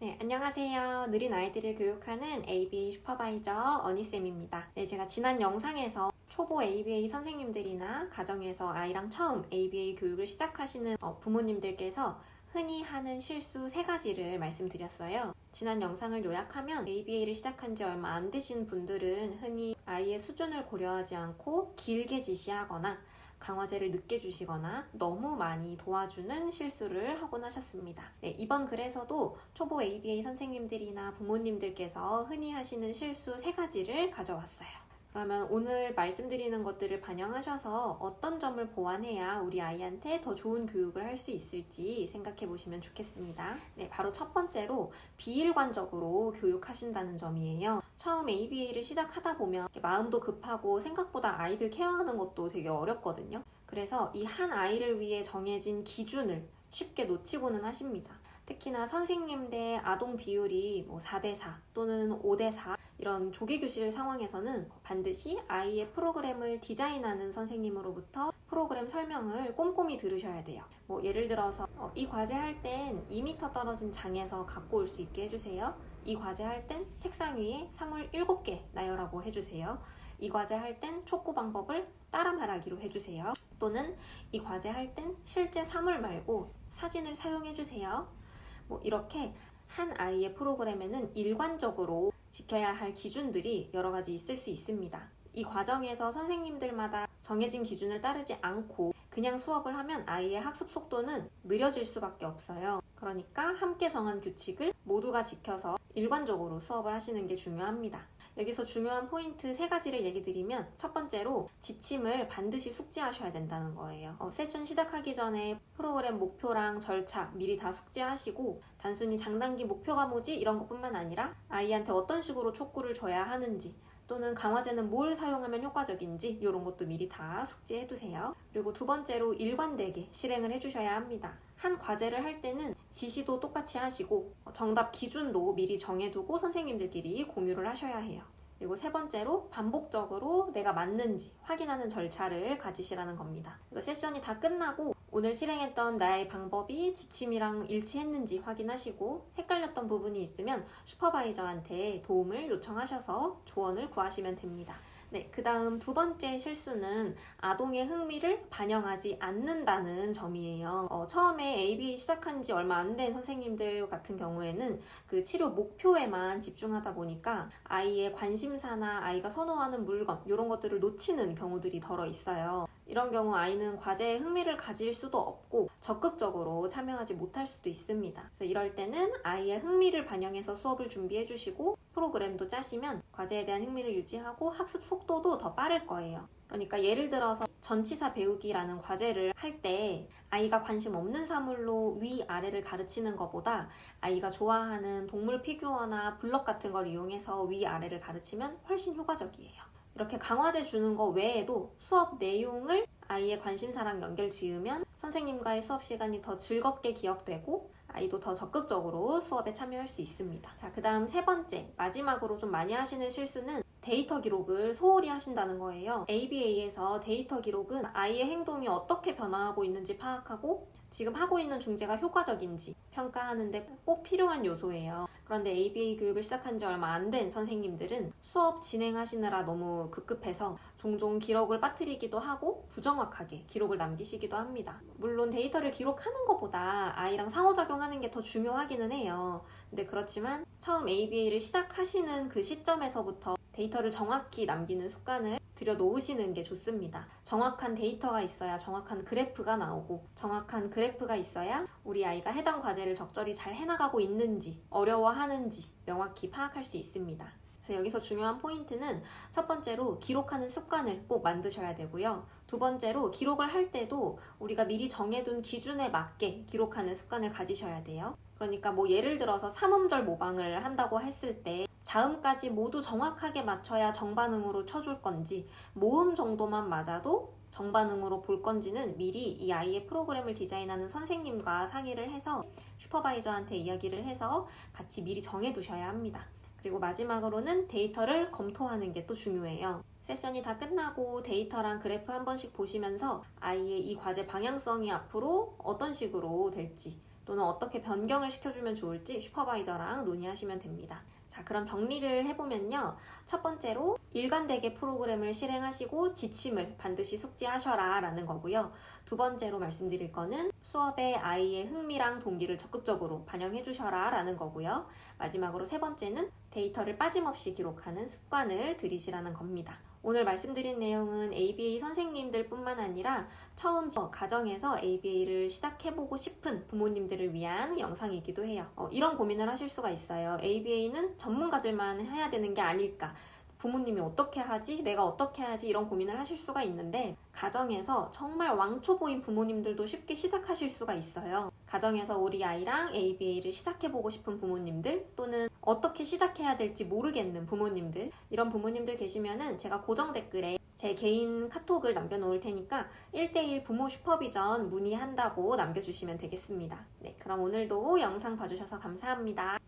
네, 안녕하세요. 느린 아이들을 교육하는 ABA 슈퍼바이저 어니쌤입니다. 네, 제가 지난 영상에서 초보 ABA 선생님들이나 가정에서 아이랑 처음 ABA 교육을 시작하시는 부모님들께서 흔히 하는 실수 3가지를 말씀드렸어요. 지난 영상을 요약하면 ABA를 시작한 지 얼마 안 되신 분들은 흔히 아이의 수준을 고려하지 않고 길게 지시하거나 강화제를 늦게 주시거나 너무 많이 도와주는 실수를 하곤 하셨습니다. 네, 이번 글에서도 초보 ABA 선생님들이나 부모님들께서 흔히 하시는 실수 3가지를 가져왔어요. 그러면 오늘 말씀드리는 것들을 반영하셔서 어떤 점을 보완해야 우리 아이한테 더 좋은 교육을 할 수 있을지 생각해 보시면 좋겠습니다. 네, 바로 첫 번째로 비일관적으로 교육하신다는 점이에요. 처음 ABA를 시작하다 보면 마음도 급하고 생각보다 아이들 케어하는 것도 되게 어렵거든요. 그래서 이 한 아이를 위해 정해진 기준을 쉽게 놓치고는 하십니다. 특히나 선생님 대 아동 비율이 4대4 또는 5대4 이런 조기교실 상황에서는 반드시 아이의 프로그램을 디자인하는 선생님으로부터 프로그램 설명을 꼼꼼히 들으셔야 돼요. 예를 들어서 이 과제 할 땐 2m 떨어진 장에서 갖고 올 수 있게 해주세요. 이 과제 할 땐 책상 위에 사물 7개 나열하고 해주세요. 이 과제 할 땐 촉구 방법을 따라 말하기로 해주세요. 또는 이 과제 할 땐 실제 사물 말고 사진을 사용해주세요. 이렇게 한 아이의 프로그램에는 일관적으로 지켜야 할 기준들이 여러 가지 있을 수 있습니다. 이 과정에서 선생님들마다 정해진 기준을 따르지 않고 그냥 수업을 하면 아이의 학습 속도는 느려질 수밖에 없어요. 그러니까 함께 정한 규칙을 모두가 지켜서 일관적으로 수업을 하시는 게 중요합니다. 여기서 중요한 포인트 3가지를 얘기 드리면 첫 번째로 지침을 반드시 숙지하셔야 된다는 거예요. 세션 시작하기 전에 프로그램 목표랑 절차 미리 다 숙지하시고 단순히 장단기 목표가 뭐지 이런 것뿐만 아니라 아이한테 어떤 식으로 촉구를 줘야 하는지 또는 강화제는 뭘 사용하면 효과적인지 이런 것도 미리 다 숙지해두세요. 그리고 두 번째로 일관되게 실행을 해주셔야 합니다. 한 과제를 할 때는 지시도 똑같이 하시고 정답 기준도 미리 정해두고 선생님들끼리 공유를 하셔야 해요. 그리고 세 번째로 반복적으로 내가 맞는지 확인하는 절차를 가지시라는 겁니다. 세션이 다 끝나고 오늘 실행했던 나의 방법이 지침이랑 일치했는지 확인하시고 헷갈렸던 부분이 있으면 슈퍼바이저한테 도움을 요청하셔서 조언을 구하시면 됩니다. 네, 그 다음 두 번째 실수는 아동의 흥미를 반영하지 않는다는 점이에요. 처음에 ABA 시작한 지 얼마 안 된 선생님들 같은 경우에는 그 치료 목표에만 집중하다 보니까 아이의 관심사나 아이가 선호하는 물건 이런 것들을 놓치는 경우들이 덜어 있어요. 이런 경우 아이는 과제에 흥미를 가질 수도 없고 적극적으로 참여하지 못할 수도 있습니다. 그래서 이럴 때는 아이의 흥미를 반영해서 수업을 준비해 주시고 프로그램도 짜시면 과제에 대한 흥미를 유지하고 학습 속도도 더 빠를 거예요. 그러니까 예를 들어서 전치사 배우기라는 과제를 할 때 아이가 관심 없는 사물로 위아래를 가르치는 것보다 아이가 좋아하는 동물 피규어나 블럭 같은 걸 이용해서 위아래를 가르치면 훨씬 효과적이에요. 이렇게 강화제 주는 거 외에도 수업 내용을 아이의 관심사랑 연결 지으면 선생님과의 수업 시간이 더 즐겁게 기억되고 아이도 더 적극적으로 수업에 참여할 수 있습니다. 자, 그 다음 세 번째, 마지막으로 좀 많이 하시는 실수는 데이터 기록을 소홀히 하신다는 거예요. ABA에서 데이터 기록은 아이의 행동이 어떻게 변화하고 있는지 파악하고 지금 하고 있는 중재가 효과적인지 평가하는데 꼭 필요한 요소예요. 그런데 ABA 교육을 시작한 지 얼마 안 된 선생님들은 수업 진행하시느라 너무 급급해서 종종 기록을 빠뜨리기도 하고 부정확하게 기록을 남기시기도 합니다. 물론 데이터를 기록하는 것보다 아이랑 상호작용하는 게 더 중요하기는 해요. 근데 그렇지만 처음 ABA를 시작하시는 그 시점에서부터 데이터를 정확히 남기는 습관을 들여놓으시는 게 좋습니다. 정확한 데이터가 있어야 정확한 그래프가 나오고 정확한 그래프가 있어야 우리 아이가 해당 과제를 적절히 잘 해나가고 있는지 어려워하는지 명확히 파악할 수 있습니다. 그래서 여기서 중요한 포인트는 첫 번째로 기록하는 습관을 꼭 만드셔야 되고요. 두 번째로 기록을 할 때도 우리가 미리 정해둔 기준에 맞게 기록하는 습관을 가지셔야 돼요. 그러니까 예를 들어서 3음절 모방을 한다고 했을 때 자음까지 모두 정확하게 맞춰야 정반음으로 쳐줄 건지 모음 정도만 맞아도 정반응으로 볼 건지는 미리 이 아이의 프로그램을 디자인하는 선생님과 상의를 해서 슈퍼바이저한테 이야기를 해서 같이 미리 정해두셔야 합니다. 그리고 마지막으로는 데이터를 검토하는 게 또 중요해요. 세션이 다 끝나고 데이터랑 그래프 한 번씩 보시면서 아이의 이 과제 방향성이 앞으로 어떤 식으로 될지 또는 어떻게 변경을 시켜주면 좋을지 슈퍼바이저랑 논의하시면 됩니다. 자, 그럼 정리를 해보면요. 첫 번째로 일관되게 프로그램을 실행하시고 지침을 반드시 숙지하셔라 라는 거고요. 두 번째로 말씀드릴 거는 수업에 아이의 흥미랑 동기를 적극적으로 반영해 주셔라 라는 거고요. 마지막으로 세 번째는 데이터를 빠짐없이 기록하는 습관을 들이시라는 겁니다. 오늘 말씀드린 내용은 ABA 선생님들 뿐만 아니라 처음 가정에서 ABA를 시작해보고 싶은 부모님들을 위한 영상이기도 해요. 이런 고민을 하실 수가 있어요. ABA는 전문가들만 해야 되는 게 아닐까? 부모님이 어떻게 하지? 내가 어떻게 하지? 이런 고민을 하실 수가 있는데 가정에서 정말 왕초보인 부모님들도 쉽게 시작하실 수가 있어요. 가정에서 우리 아이랑 ABA를 시작해보고 싶은 부모님들 또는 어떻게 시작해야 될지 모르겠는 부모님들 이런 부모님들 계시면은 제가 고정 댓글에 제 개인 카톡을 남겨놓을 테니까 1:1 부모 슈퍼비전 문의한다고 남겨주시면 되겠습니다. 네, 그럼 오늘도 영상 봐주셔서 감사합니다.